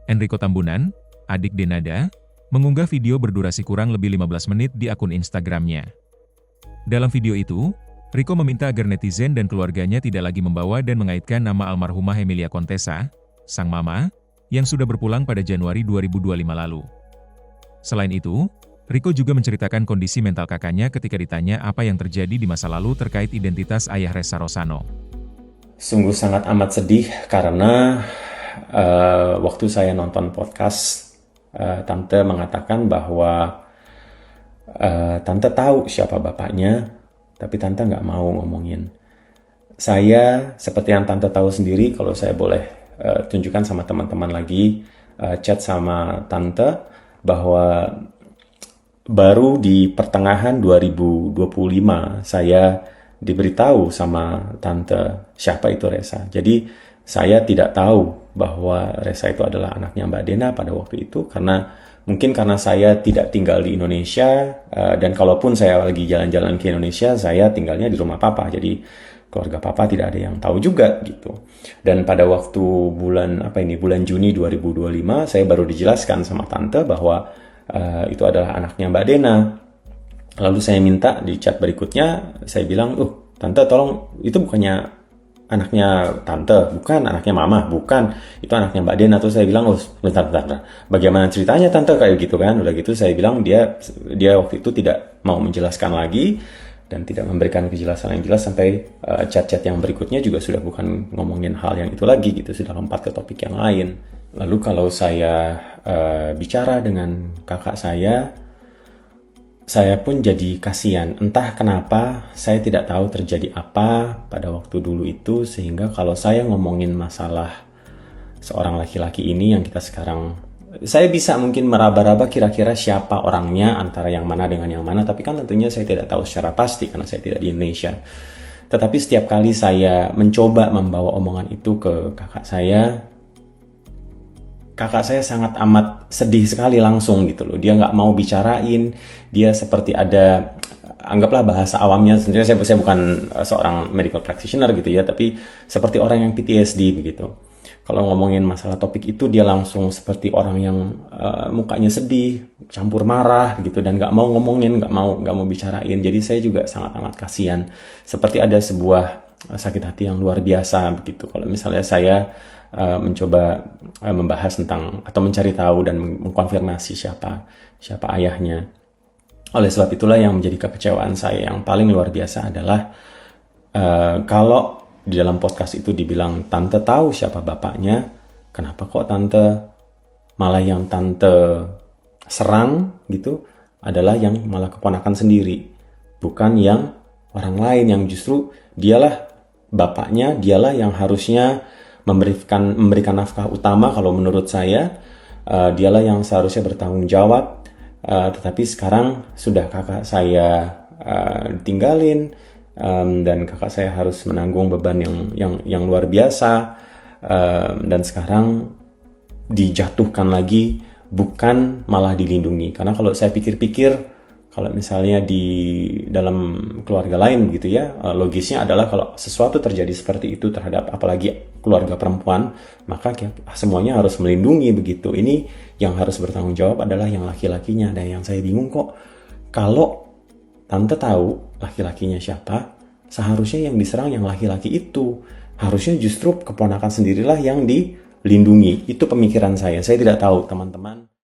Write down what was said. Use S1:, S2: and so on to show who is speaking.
S1: Enrico Tambunan, adik Denada, mengunggah video berdurasi kurang lebih 15 menit di akun Instagramnya. Dalam video itu, Rico meminta agar netizen dan keluarganya tidak lagi membawa dan mengaitkan nama almarhumah Emilia Contessa, sang mama, yang sudah berpulang pada Januari 2025 lalu. Selain itu, Rico juga menceritakan kondisi mental kakaknya ketika ditanya apa yang terjadi di masa lalu terkait identitas ayah Ressa Rosano.
S2: Sungguh sangat amat sedih karena waktu saya nonton podcast, Tante mengatakan bahwa Tante tahu siapa bapaknya, tapi Tante nggak mau ngomongin. Saya, seperti yang Tante tahu sendiri, kalau saya boleh tunjukkan sama teman-teman lagi, chat sama Tante, bahwa baru di pertengahan 2025 saya diberitahu sama Tante siapa itu Ressa. Jadi saya tidak tahu bahwa Ressa itu adalah anaknya Mbak Dena pada waktu itu mungkin karena saya tidak tinggal di Indonesia, dan kalaupun saya lagi jalan-jalan ke Indonesia, saya tinggalnya di rumah papa. Jadi keluarga papa tidak ada yang tahu juga gitu. Dan pada waktu bulan Juni 2025 saya baru dijelaskan sama Tante bahwa itu adalah anaknya Mbak Dena. Lalu saya minta di chat berikutnya, saya bilang, Tante tolong, itu bukannya anaknya Tante, bukan anaknya Mama, bukan, itu anaknya Mbak Dena. Terus saya bilang, bentar, bagaimana ceritanya Tante, kayak gitu kan. Udah gitu saya bilang, dia waktu itu tidak mau menjelaskan lagi, dan tidak memberikan kejelasan yang jelas, sampai chat-chat yang berikutnya juga sudah bukan ngomongin hal yang itu lagi gitu, sudah lompat ke topik yang lain. Lalu kalau saya bicara dengan kakak saya pun jadi kasihan. Entah kenapa saya tidak tahu terjadi apa pada waktu dulu itu, sehingga kalau saya ngomongin masalah seorang laki-laki ini yang kita sekarang, saya bisa mungkin meraba-raba kira-kira siapa orangnya, antara yang mana dengan yang mana, tapi kan tentunya saya tidak tahu secara pasti karena saya tidak di Indonesia. Tetapi setiap kali saya mencoba membawa omongan itu ke kakak saya sangat amat sedih sekali langsung gitu loh. Dia nggak mau bicarain, dia seperti ada, anggaplah bahasa awamnya, sebenarnya saya bukan seorang medical practitioner gitu ya, tapi seperti orang yang PTSD begitu. Kalau ngomongin masalah topik itu, dia langsung seperti orang yang mukanya sedih, campur marah gitu, dan nggak mau ngomongin, nggak mau bicarain. Jadi saya juga sangat amat kasihan, seperti ada sebuah sakit hati yang luar biasa begitu. Kalau misalnya saya mencoba membahas tentang atau mencari tahu dan mengkonfirmasi siapa ayahnya. Oleh sebab itulah yang menjadi kekecewaan saya yang paling luar biasa adalah kalau di dalam podcast itu dibilang Tante tahu siapa bapaknya, kenapa kok Tante malah yang Tante serang gitu adalah yang malah keponakan sendiri, bukan yang orang lain yang justru dialah bapaknya, dialah yang harusnya memberikan nafkah utama kalau menurut saya. Dialah yang seharusnya bertanggung jawab, tetapi sekarang sudah kakak saya ditinggalin, dan kakak saya harus menanggung beban yang luar biasa, dan sekarang dijatuhkan lagi, bukan malah dilindungi. Karena kalau saya pikir-pikir, kalau misalnya di dalam keluarga lain gitu ya, logisnya adalah kalau sesuatu terjadi seperti itu terhadap apalagi keluarga perempuan, maka semuanya harus melindungi begitu. Ini yang harus bertanggung jawab adalah yang laki-lakinya. Dan yang saya bingung, kok kalau Tante tahu laki-lakinya siapa, seharusnya yang diserang yang laki-laki itu. Harusnya justru keponakan sendirilah yang dilindungi. Itu pemikiran saya. Saya tidak tahu teman-teman